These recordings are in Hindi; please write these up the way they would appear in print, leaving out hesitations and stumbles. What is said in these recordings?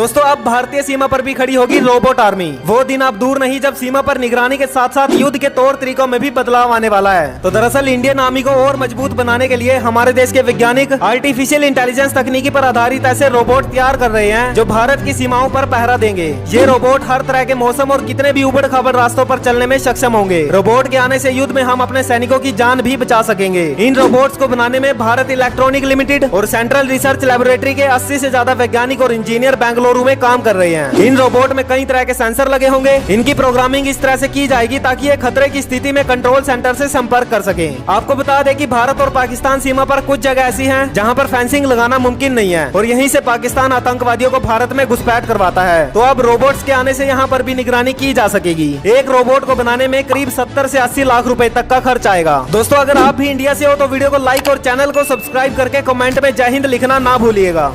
दोस्तों अब भारतीय सीमा पर भी खड़ी होगी रोबोट आर्मी। वो दिन अब दूर नहीं जब सीमा पर निगरानी के साथ साथ युद्ध के तौर तरीकों में भी बदलाव आने वाला है। तो दरअसल इंडियन आर्मी को और मजबूत बनाने के लिए हमारे देश के वैज्ञानिक आर्टिफिशियल इंटेलिजेंस तकनीकी पर आधारित ऐसे रोबोट तैयार कर रहे हैं जो भारत की सीमाओं पर पहरा देंगे। ये रोबोट हर तरह के मौसम और कितने भी उबड़ खाबड़ रास्तों पर चलने में सक्षम होंगे। रोबोट के आने से युद्ध में हम अपने सैनिकों की जान भी बचा सकेंगे। इन रोबोट्स को बनाने में भारत इलेक्ट्रॉनिक लिमिटेड और सेंट्रल रिसर्च लैबोरेटरी के 80 से ज्यादा वैज्ञानिक और इंजीनियर बेंगलुरु में काम कर रहे हैं। इन रोबोट में कई तरह के सेंसर लगे होंगे। इनकी प्रोग्रामिंग इस तरह से की जाएगी ताकि ये खतरे की स्थिति में कंट्रोल सेंटर से संपर्क कर सके। आपको बता दें कि भारत और पाकिस्तान सीमा पर कुछ जगह ऐसी हैं जहां पर फेंसिंग लगाना मुमकिन नहीं है और यहीं से पाकिस्तान आतंकवादियों को भारत में घुसपैठ करवाता है। तो अब रोबोट्स के आने से यहाँ पर भी निगरानी की जा सकेगी। एक रोबोट को बनाने में करीब 70 से 80 लाख रुपए तक का खर्च आएगा। दोस्तों अगर आप भी इंडिया से हो तो वीडियो को लाइक और चैनल को सब्सक्राइब करके कमेंट में जय हिंद लिखना ना भूलिएगा।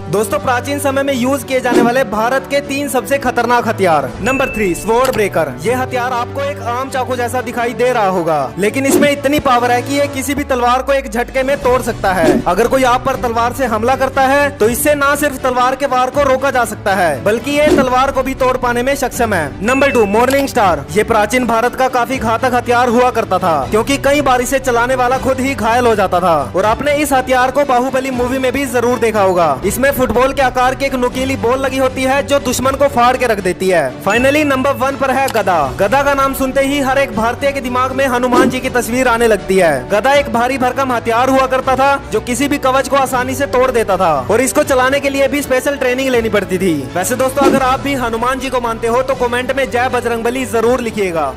दोस्तों प्राचीन समय में यूज किए जाने वाले भारत के 3 सबसे खतरनाक हथियार। Number 3 sword breaker. ये हथियार आपको एक आम चाकू जैसा दिखाई दे रहा होगा, लेकिन इसमें इतनी पावर है कि ये किसी भी तलवार को एक झटके में तोड़ सकता है। अगर कोई आप पर तलवार से हमला करता है तो इससे न सिर्फ तलवार के वार को रोका जा सकता है बल्कि ये तलवार को भी तोड़ पाने में सक्षम है। Number 2 morning star. ये प्राचीन भारत का काफी घातक हथियार हुआ करता था क्योंकि कई बार इसे चलाने वाला खुद ही घायल हो जाता था और आपने इस हथियार को बाहुबली मूवी में भी जरूर देखा होगा। इसमें फुटबॉल के आकार की एक नुकीली बॉल लगी होती है जो दुश्मन को फाड़ के रख देती है। फाइनली नंबर 1 पर है गदा। गदा का नाम सुनते ही हर एक भारतीय के दिमाग में हनुमान जी की तस्वीर आने लगती है। गदा एक भारी भरकम हथियार हुआ करता था जो किसी भी कवच को आसानी से तोड़ देता था और इसको चलाने के लिए भी स्पेशल ट्रेनिंग लेनी पड़ती थी। वैसे दोस्तों अगर आप भी हनुमान जी को मानते हो तो कमेंट में जय बजरंगबली जरूर लिखिएगा।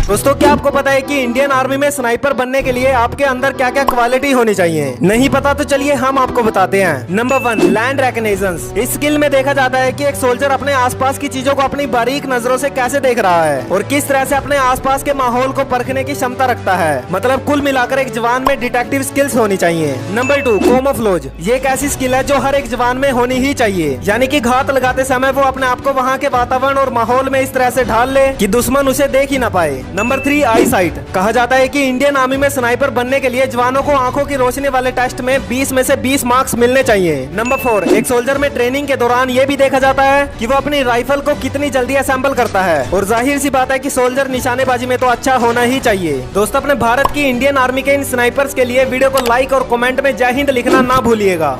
दोस्तों क्या आपको पता है कि इंडियन आर्मी में स्नाइपर बनने के लिए आपके अंदर क्या क्या क्वालिटी होनी चाहिए? नहीं पता तो चलिए हम आपको बताते हैं। Number 1 land recognitions. इस स्किल में देखा जाता है कि एक सोल्जर अपने आसपास की चीजों को अपनी बारीक नजरों से कैसे देख रहा है और किस तरह से अपने आसपास के माहौल को परखने की क्षमता रखता है। मतलब कुल मिलाकर एक जवान में डिटेक्टिव स्किल्स होनी चाहिए। Number 2 camouflage. ये एक ऐसी स्किल है जो हर एक जवान में होनी ही चाहिए, यानी कि घात लगाते समय वो अपने आप को वहाँ के वातावरण और माहौल में इस तरह से ढाल ले कि दुश्मन उसे देख ही ना पाए। नंबर 3 आई साइट। कहा जाता है कि इंडियन आर्मी में स्नाइपर बनने के लिए जवानों को आंखों की रोशनी वाले टेस्ट में 20 में से 20 मार्क्स मिलने चाहिए। नंबर 4 एक सोल्जर में ट्रेनिंग के दौरान ये भी देखा जाता है कि वो अपनी राइफल को कितनी जल्दी असेंबल करता है और जाहिर सी बात है कि सोल्जर निशानेबाजी में तो अच्छा होना ही चाहिए। दोस्तों अपने भारत की इंडियन आर्मी के इन स्नाइपर्स के लिए वीडियो को लाइक और कमेंट में जय हिंद लिखना ना भूलिएगा।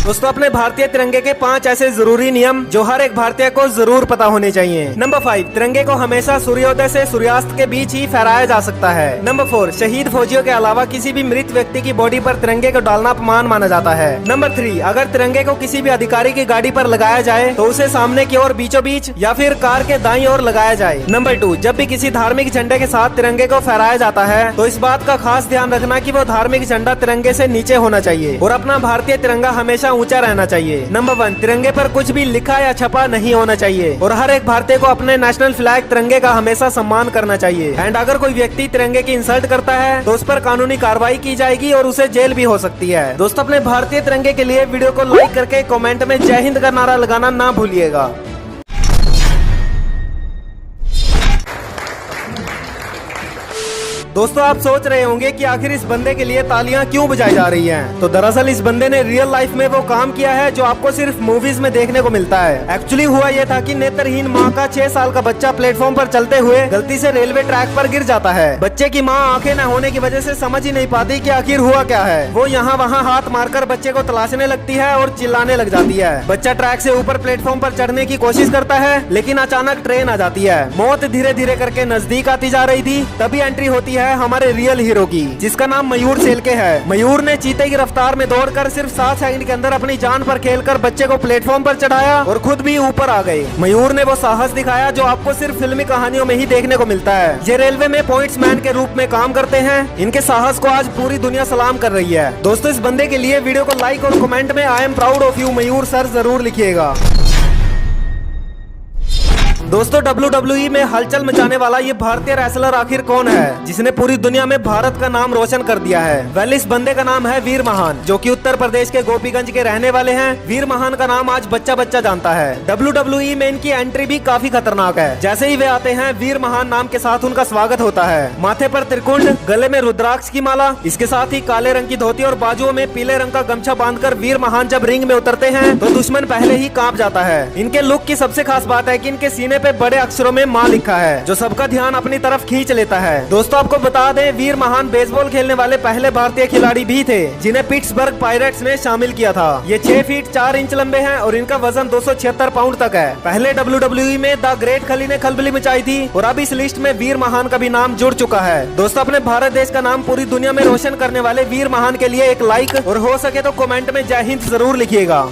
दोस्तों अपने भारतीय तिरंगे के 5 ऐसे जरूरी नियम जो हर एक भारतीय को जरूर पता होने चाहिए। नंबर 5 तिरंगे को हमेशा सूर्योदय से सूर्यास्त के बीच ही फहराया जा सकता है। नंबर 4 शहीद फौजियों के अलावा किसी भी मृत व्यक्ति की बॉडी पर तिरंगे को डालना अपमान माना जाता है। नंबर 3 अगर तिरंगे को किसी भी अधिकारी की गाड़ी पर लगाया जाए तो उसे सामने की ओर बीचों बीच या फिर कार के दाईं ओर लगाया जाए। नंबर 2 जब भी किसी धार्मिक झंडे के साथ तिरंगे को फहराया जाता है तो इस बात का खास ध्यान रखना कि वो धार्मिक झंडा तिरंगे से नीचे होना चाहिए और अपना भारतीय तिरंगा हमेशा ऊंचा रहना चाहिए। नंबर 1 तिरंगे पर कुछ भी लिखा या छपा नहीं होना चाहिए और हर एक भारतीय को अपने नेशनल फ्लैग तिरंगे का हमेशा सम्मान करना चाहिए। एंड अगर कोई व्यक्ति तिरंगे की इंसल्ट करता है तो उस पर कानूनी कार्रवाई की जाएगी और उसे जेल भी हो सकती है। दोस्तों अपने भारतीय तिरंगे के लिए वीडियो को लाइक करके कमेंट में जय हिंद का नारा लगाना ना भूलिएगा। दोस्तों आप सोच रहे होंगे कि आखिर इस बंदे के लिए तालियां क्यों बजाई जा रही हैं? तो दरअसल इस बंदे ने रियल लाइफ में वो काम किया है जो आपको सिर्फ मूवीज में देखने को मिलता है। एक्चुअली हुआ ये था कि नेत्रहीन माँ का 6 साल का बच्चा प्लेटफॉर्म पर चलते हुए गलती से रेलवे ट्रैक पर गिर जाता है। बच्चे की माँ आंखें न होने की वजह से समझ ही नहीं पाती कि आखिर हुआ क्या है। वो यहाँ वहाँ हाथ मारकर बच्चे को तलाशने लगती है और चिल्लाने लग जाती है। बच्चा ट्रैक से ऊपर प्लेटफॉर्म पर चढ़ने की कोशिश करता है लेकिन अचानक ट्रेन आ जाती है। मौत धीरे धीरे करके नजदीक आती जा रही थी। तभी एंट्री होती है हमारे रियल हीरो की जिसका नाम मयूर सेलके है। मयूर ने चीते की रफ्तार में दौड़कर सिर्फ 7 सेकंड के अंदर अपनी जान पर खेलकर बच्चे को प्लेटफॉर्म पर चढ़ाया और खुद भी ऊपर आ गए। मयूर ने वो साहस दिखाया जो आपको सिर्फ फिल्मी कहानियों में ही देखने को मिलता है। ये रेलवे में पॉइंट्समैन के रूप में काम करते हैं। इनके साहस को आज पूरी दुनिया सलाम कर रही है। दोस्तों इस बंदे के लिए वीडियो को लाइक और कमेंट में I am proud of you Mayur sir जरूर लिखिएगा। दोस्तों WWE में हलचल मचाने वाला ये भारतीय रेसलर आखिर कौन है जिसने पूरी दुनिया में भारत का नाम रोशन कर दिया है? वेल, इस बंदे का नाम है वीर महान, जो कि उत्तर प्रदेश के गोपीगंज के रहने वाले हैं। वीर महान का नाम आज बच्चा बच्चा जानता है। WWE में इनकी एंट्री भी काफी खतरनाक है। जैसे ही वे आते हैं, वीर महान नाम के साथ उनका स्वागत होता है। माथे पर त्रिकुंड, गले में रुद्राक्ष की माला, इसके साथ ही काले रंग की धोती और बाजुओं में पीले रंग का गमछा बांधकर वीर महान जब रिंग में उतरते हैं तो दुश्मन पहले ही कांप जाता है। इनके लुक की सबसे खास बात है कि इनके सीने पे बड़े अक्षरों में मां लिखा है, जो सबका ध्यान अपनी तरफ खींच लेता है। दोस्तों, आपको बता दें, वीर महान बेसबॉल खेलने वाले पहले भारतीय खिलाड़ी भी थे, जिन्हें पिट्सबर्ग पायरेट्स ने शामिल किया था। ये 6 फीट 4 इंच लंबे हैं और इनका वजन 276 पाउंड तक है। पहले WWE में द ग्रेट खली ने खलबली मचाई थी और अब इस लिस्ट में वीर महान का भी नाम जुड़ चुका है। दोस्तों, अपने भारत देश का नाम पूरी दुनिया में रोशन करने वाले वीर महान के लिए एक लाइक और हो सके तो कमेंट में जय हिंद जरूर लिखिएगा।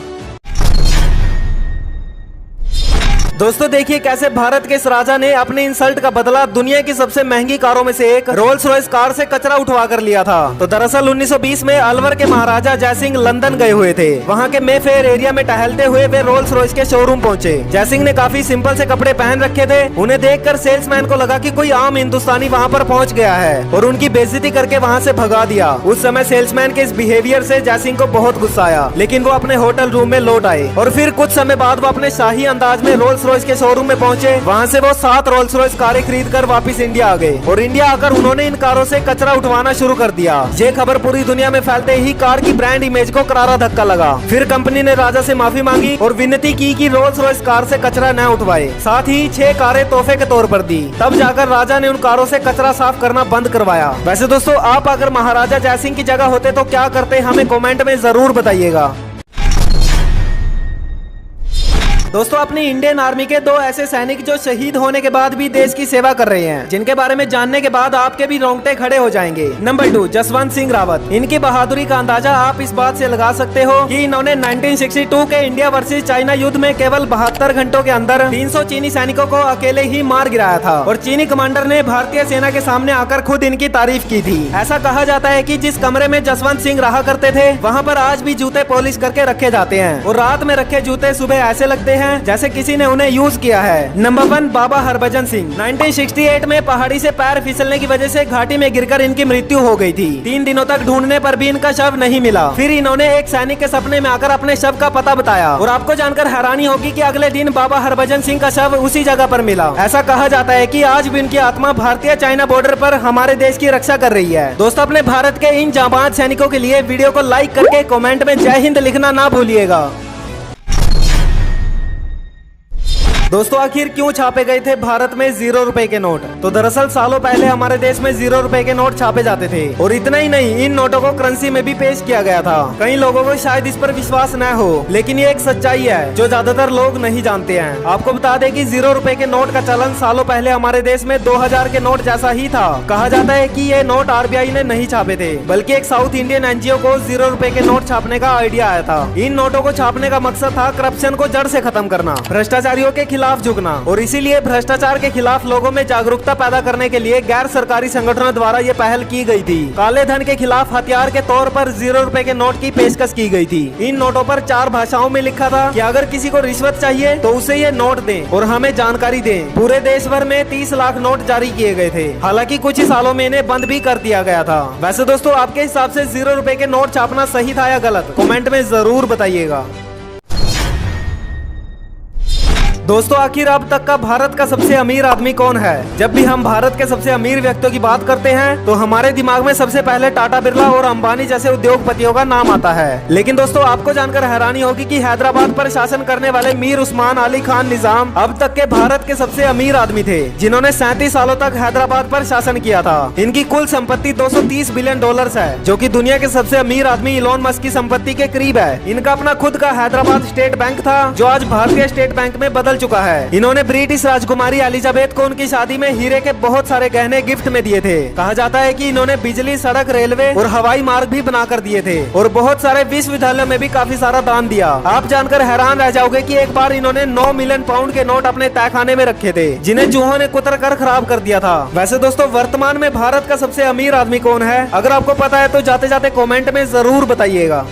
दोस्तों, देखिए कैसे भारत के इस राजा ने अपने इंसल्ट का बदला दुनिया की सबसे महंगी कारों में से एक रोल्स रॉयस कार से कचरा उठवा कर लिया था। तो दरअसल 1920 में अलवर के महाराजा जयसिंह लंदन गए हुए थे। वहां के मेफेयर एरिया में टहलते हुए वे रोल्स रॉयस के शोरूम पहुंचे। जयसिंह ने काफी सिंपल से कपड़े पहन रखे थे। उन्हें देखकर सेल्समैन को लगा कि कोई आम हिंदुस्तानी वहां पर पहुंच गया है और उनकी बेइज्जती करके वहां से भगा दिया। उस समय सेल्समैन के इस बिहेवियर से जयसिंह को बहुत गुस्सा आया, लेकिन वो अपने होटल रूम में लौट आए और फिर कुछ समय बाद वो अपने शाही अंदाज में रोल्स रॉयस के शोरूम में पहुंचे। वहां से वो 7 रोल्स रॉयस कारें खरीद कर वापिस इंडिया आ गए और इंडिया आकर उन्होंने इन कारों से कचरा उठवाना शुरू कर दिया। ये खबर पूरी दुनिया में फैलते ही कार की ब्रांड इमेज को करारा धक्का लगा। फिर कंपनी ने राजा से माफी मांगी और विनती की कि रोल्स रॉयस कार से कचरा न उठवाए। साथ ही 6 कारें तोहफे के तौर पर दी। तब जाकर राजा ने उन कारों से कचरा साफ करना बंद करवाया। वैसे दोस्तों, आप अगर महाराजा जयसिंह की जगह होते तो क्या करते, हमें कमेंट में जरूर बताइएगा। दोस्तों, अपनी इंडियन आर्मी के 2 ऐसे सैनिक जो शहीद होने के बाद भी देश की सेवा कर रहे हैं, जिनके बारे में जानने के बाद आपके भी रोंगटे खड़े हो जाएंगे। नंबर 2, जसवंत सिंह रावत। इनकी बहादुरी का अंदाजा आप इस बात से लगा सकते हो कि इन्होंने 1962 के इंडिया वर्सेस चाइना युद्ध में केवल 72 घंटों के अंदर 300 चीनी सैनिकों को अकेले ही मार गिराया था और चीनी कमांडर ने भारतीय सेना के सामने आकर खुद इनकी तारीफ की थी। ऐसा कहा जाता है कि जिस कमरे में जसवंत सिंह रहा करते थे, वहाँ पर आज भी जूते पॉलिश करके रखे जाते हैं और रात में रखे जूते सुबह ऐसे लगते हैं जैसे किसी ने उन्हें यूज किया है। नंबर 1, बाबा हरभजन सिंह। 1968 में पहाड़ी से पैर फिसलने की वजह से घाटी में गिरकर इनकी मृत्यु हो गई थी। 3 दिनों तक ढूंढने पर भी इनका शव नहीं मिला। फिर इन्होंने एक सैनिक के सपने में आकर अपने शव का पता बताया और आपको जानकर हैरानी होगी कि अगले दिन बाबा हरभजन सिंह का शव उसी जगह पर मिला। ऐसा कहा जाता है कि आज भी इनकी आत्मा भारतीय चाइना बॉर्डर पर हमारे देश की रक्षा कर रही है। दोस्तों, अपने भारत के इन जाबाज सैनिकों के लिए वीडियो को लाइक करके कमेंट में जय हिंद लिखना ना भूलिएगा। दोस्तों, आखिर क्यों छापे गए थे भारत में 0 रुपए के नोट? तो दरअसल सालों पहले हमारे देश में 0 रुपए के नोट छापे जाते थे और इतना ही नहीं, इन नोटों को करेंसी में भी पेश किया गया था। कई लोगों को शायद इस पर विश्वास न हो, लेकिन ये एक सच्चाई है जो ज्यादातर लोग नहीं जानते हैं। आपको बता दें कि 0 रुपए के नोट का चलन सालों पहले हमारे देश में 2000 के नोट जैसा ही था। कहा जाता है कि ये नोट RBI ने नहीं छापे थे, बल्कि एक साउथ इंडियन NGO को 0 रुपए के नोट छापने का आइडिया आया था। इन नोटों को छापने का मकसद था करप्शन को जड़ से खत्म करना, भ्रष्टाचारियों के खिलाफ झुकना और इसीलिए भ्रष्टाचार के खिलाफ लोगों में जागरूकता पैदा करने के लिए गैर सरकारी संगठनों द्वारा ये पहल की गई थी। काले धन के खिलाफ हथियार के तौर पर 0 रुपए के नोट की पेशकश की गई थी। इन नोटों पर 4 भाषाओं में लिखा था कि अगर किसी को रिश्वत चाहिए तो उसे ये नोट दें और हमें जानकारी दें। पूरे देश भर में 30 लाख नोट जारी किए गए थे। हालांकि कुछ ही सालों में इन्हें बंद भी कर दिया गया था। वैसे दोस्तों, आपके हिसाब से 0 रुपए के नोट छापना सही था या गलत? कमेंट में जरूर बताइएगा। दोस्तों, आखिर अब तक का भारत का सबसे अमीर आदमी कौन है? जब भी हम भारत के सबसे अमीर व्यक्तियों की बात करते हैं तो हमारे दिमाग में सबसे पहले टाटा बिरला और अंबानी जैसे उद्योगपतियों का नाम आता है। लेकिन दोस्तों, आपको जानकर हैरानी होगी कि हैदराबाद पर शासन करने वाले मीर उस्मान अली खान निजाम अब तक के भारत के सबसे अमीर आदमी थे, जिन्होंने 37 सालों तक हैदराबाद पर शासन किया था। इनकी कुल संपत्ति $230 बिलियन है, जो कि दुनिया के सबसे अमीर आदमी इलोन मस्क की संपत्ति के करीब है। इनका अपना खुद का हैदराबाद स्टेट बैंक था, जो आज भारतीय स्टेट बैंक में बदल चुका है। इन्होंने ब्रिटिश राजकुमारी एलिजाबेथ को उनकी शादी में हीरे के बहुत सारे गहने गिफ्ट में दिए थे। कहा जाता है कि इन्होंने बिजली, सड़क, रेलवे और हवाई मार्ग भी बनाकर दिए थे और बहुत सारे विश्वविद्यालयों में भी काफी सारा दान दिया। आप जानकर हैरान रह जाओगे कि एक बार इन्होंने 9 मिलियन पाउंड के नोट अपने तहखाने में रखे थे, जिन्हें चूहों ने कुतर कर खराब कर दिया था। वैसे दोस्तों, वर्तमान में भारत का सबसे अमीर आदमी कौन है? अगर आपको पता है तो जाते जाते कमेंट में जरूर बताइएगा।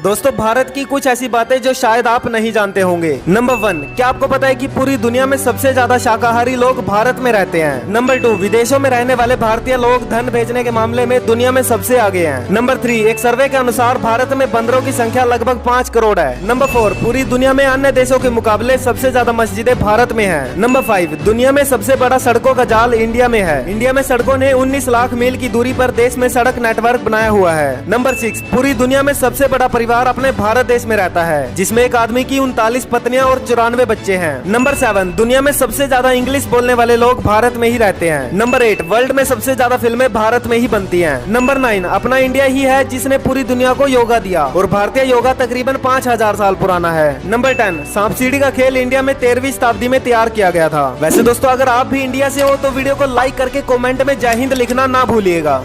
दोस्तों भारत की कुछ ऐसी बातें जो शायद आप नहीं जानते होंगे। नंबर 1, क्या आपको पता है कि पूरी दुनिया में सबसे ज्यादा शाकाहारी लोग भारत में रहते हैं। नंबर 2, विदेशों में रहने वाले भारतीय लोग धन भेजने के मामले में दुनिया में सबसे आगे हैं। नंबर 3, एक सर्वे के अनुसार भारत में बंदरों की संख्या लगभग 5 करोड़ है। नंबर 4, पूरी दुनिया में अन्य देशों के मुकाबले सबसे ज्यादा मस्जिदें भारत में हैं। नंबर 5, दुनिया में सबसे बड़ा सड़कों का जाल इंडिया में है। इंडिया में सड़कों ने 19 लाख मील की दूरी पर देश में सड़क नेटवर्क बनाया हुआ है। नंबर 6, पूरी दुनिया में सबसे बड़ा परिवार अपने भारत देश में रहता है, जिसमें एक आदमी की 39 पत्नियां और 94 बच्चे हैं। नंबर 7, दुनिया में सबसे ज्यादा इंग्लिश बोलने वाले लोग भारत में ही रहते हैं। नंबर 8, वर्ल्ड में सबसे ज्यादा फिल्में भारत में ही बनती हैं। नंबर 9, अपना इंडिया ही है जिसने पूरी दुनिया को योगा दिया और भारतीय योगा तकरीबन 5000 साल पुराना है। नंबर 10, सांप सीढ़ी का खेल इंडिया में 13वीं शताब्दी में तैयार किया गया था। वैसे दोस्तों अगर आप भी इंडिया से हो तो वीडियो को लाइक करके कमेंट में जय हिंद लिखना ना भूलिएगा।